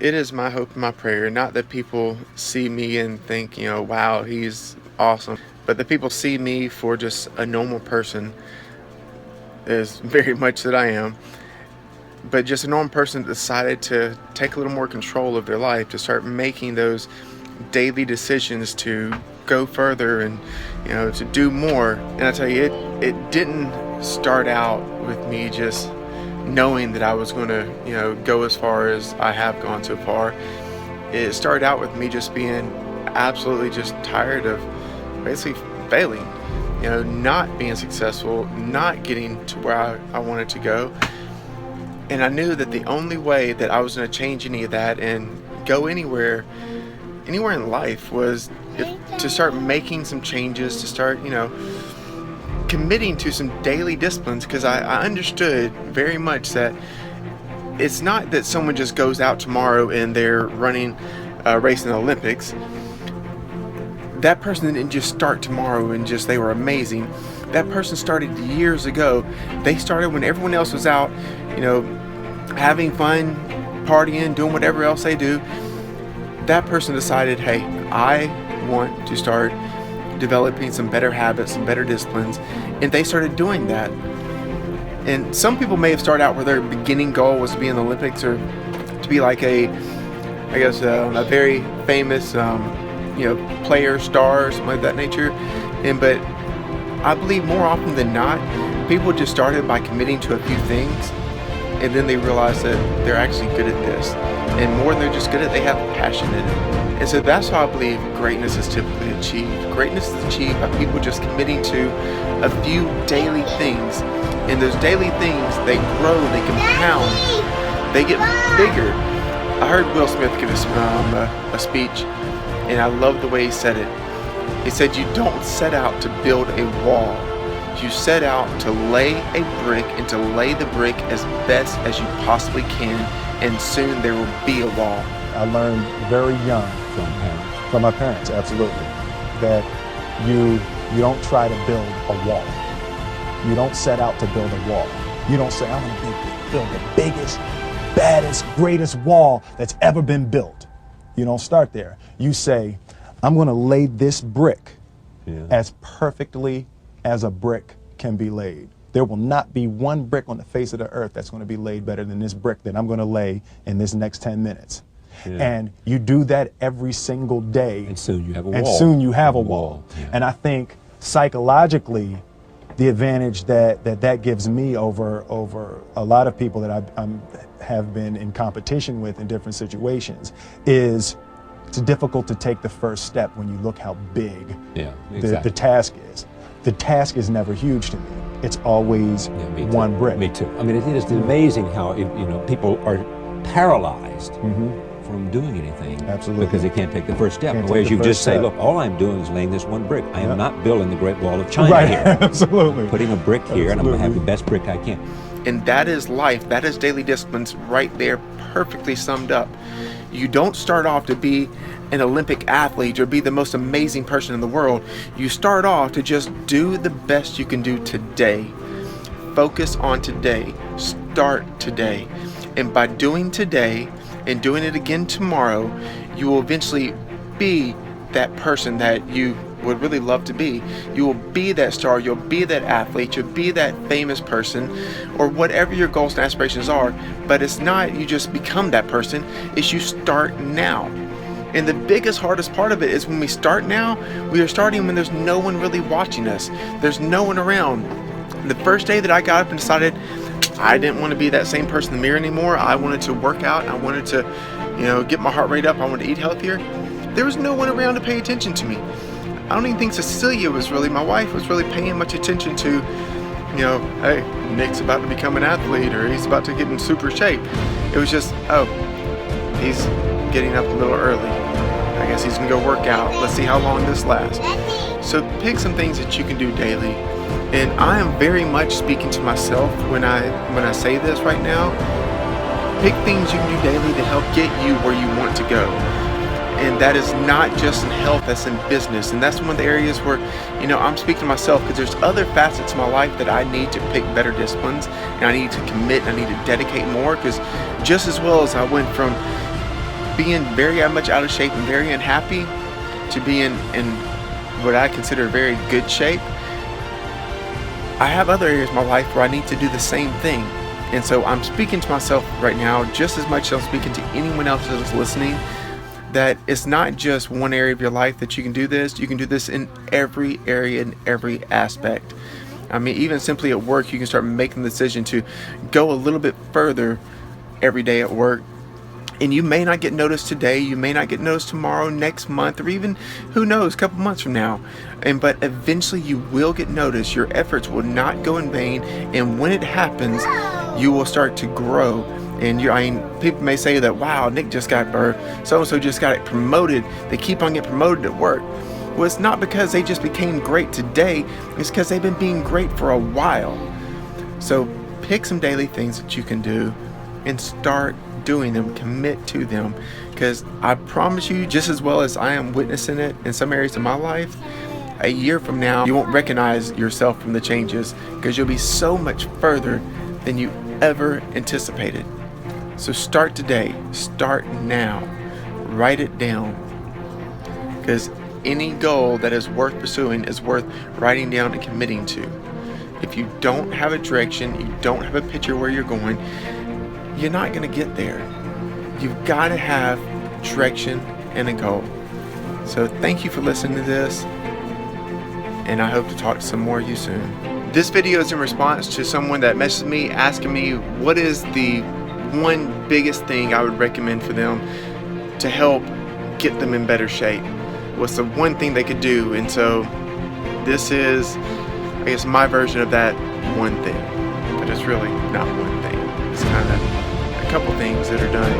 It is my hope and my prayer, not that people see me and think, wow, he's awesome, but that people see me for just a normal person, is very much that I am, but just a normal person that decided to take a little more control of their life, to start making those daily decisions to go further and, to do more. And I tell you, it didn't start out with me just knowing that I was going to, go as far as I have gone so far. It started out with me just being absolutely just tired of basically failing, not being successful, not getting to where I wanted to go. And I knew that the only way that I was going to change any of that and go anywhere in life was to start making some changes, to start, committing to some daily disciplines, because I understood very much that it's not that someone just goes out tomorrow and they're running a race in the Olympics. That person didn't just start tomorrow and they were amazing. That person started years ago. They started when everyone else was out, having fun, partying, doing whatever else they do. That person decided, hey, I want to start developing some better habits, some better disciplines, and they started doing that. And some people may have started out where their beginning goal was to be in the Olympics or to be like a very famous, player, star, something like that nature. But I believe more often than not, people just started by committing to a few things, and then they realize that they're actually good at this. And more than they're just good at it, they have passion in it. And so that's how I believe greatness is typically achieved. Greatness is achieved by people just committing to a few daily things. And those daily things, they grow, they compound, they get bigger. I heard Will Smith give a speech, and I love the way he said it. He said, you don't set out to build a wall. You set out to lay a brick and to lay the brick as best as you possibly can, and soon there will be a wall. I learned very young from my parents, absolutely, that you don't try to build a wall. You don't set out to build a wall. You don't say, I'm going to build the biggest, baddest, greatest wall that's ever been built. You don't start there. You say, I'm going to lay this brick as perfectly as a brick can be laid. There will not be one brick on the face of the earth that's going to be laid better than this brick that I'm going to lay in this next 10 minutes. Yeah. And you do that every single day. And soon you have a wall. And soon you have a wall. Yeah. And I think psychologically, the advantage that gives me over a lot of people that I have been in competition with in different situations is it's difficult to take the first step when you look how big the task is. The task is never huge to me. It's always one brick. Me too. I mean, it is amazing how people are paralyzed from doing anything. Absolutely. Because they can't take the first step. Whereas you just say, look, all I'm doing is laying this one brick. I am not building the Great Wall of China here. Absolutely. I'm putting a brick here, and I'm going to have the best brick I can. And that is life. That is daily disciplines right there, perfectly summed up. You don't start off to be an Olympic athlete or be the most amazing person in the world. You start off to just do the best you can do today. Focus on today. Start today. And by doing today and doing it again tomorrow, you will eventually be that person that you would really love to be. You will be that star, you'll be that athlete, you'll be that famous person, or whatever your goals and aspirations are. But it's not you just become that person, it's you start now. And the biggest, hardest part of it is when we start now, we are starting when there's no one really watching us. There's no one around. The first day that I got up and decided I didn't want to be that same person in the mirror anymore, I wanted to work out, I wanted to, get my heart rate up, I wanted to eat healthier, there was no one around to pay attention to me. I don't even think Cecilia my wife was really paying much attention to, hey, Nick's about to become an athlete or he's about to get in super shape. It was just, oh, he's getting up a little early. I guess he's gonna go work out. Let's see how long this lasts. So pick some things that you can do daily. And I am very much speaking to myself when I say this right now. Pick things you can do daily to help get you where you want to go. And that is not just in health, that's in business. And that's one of the areas where, I'm speaking to myself because there's other facets of my life that I need to pick better disciplines and I need to commit, I need to dedicate more, because just as well as I went from being very much out of shape and very unhappy to being in what I consider very good shape, I have other areas of my life where I need to do the same thing. And so I'm speaking to myself right now just as much as I'm speaking to anyone else that is listening, that it's not just one area of your life that you can do this. You can do this in every area, in every aspect. I mean, even simply at work, you can start making the decision to go a little bit further every day at work. And you may not get noticed today, you may not get noticed tomorrow, next month, or even, who knows, a couple months from now. But eventually you will get noticed. Your efforts will not go in vain. And when it happens, you will start to grow. And people may say that, wow, Nick just got, or so-and-so just got promoted. They keep on getting promoted at work. Well, it's not because they just became great today. It's because they've been being great for a while. So pick some daily things that you can do and start doing them, commit to them, because I promise you, just as well as I am witnessing it in some areas of my life, a year from now you won't recognize yourself from the changes, because you'll be so much further than you ever anticipated. So start today, start now, write it down, because any goal that is worth pursuing is worth writing down and committing to. If you don't have a direction, you don't have a picture where you're going, you're not going to get there. You've got to have direction and a goal. So thank you for listening to this, and I hope to talk to some more of you soon. This video is in response to someone that messaged me asking me what is the one biggest thing I would recommend for them to help get them in better shape. What's the one thing they could do? And so this is, I guess, my version of that one thing. But it's really not one thing. It's kind of a couple things that are done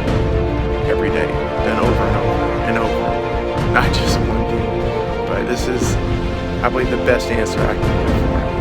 every day, done over and over and over. Not just one thing. But this is, I believe, the best answer I can give for it.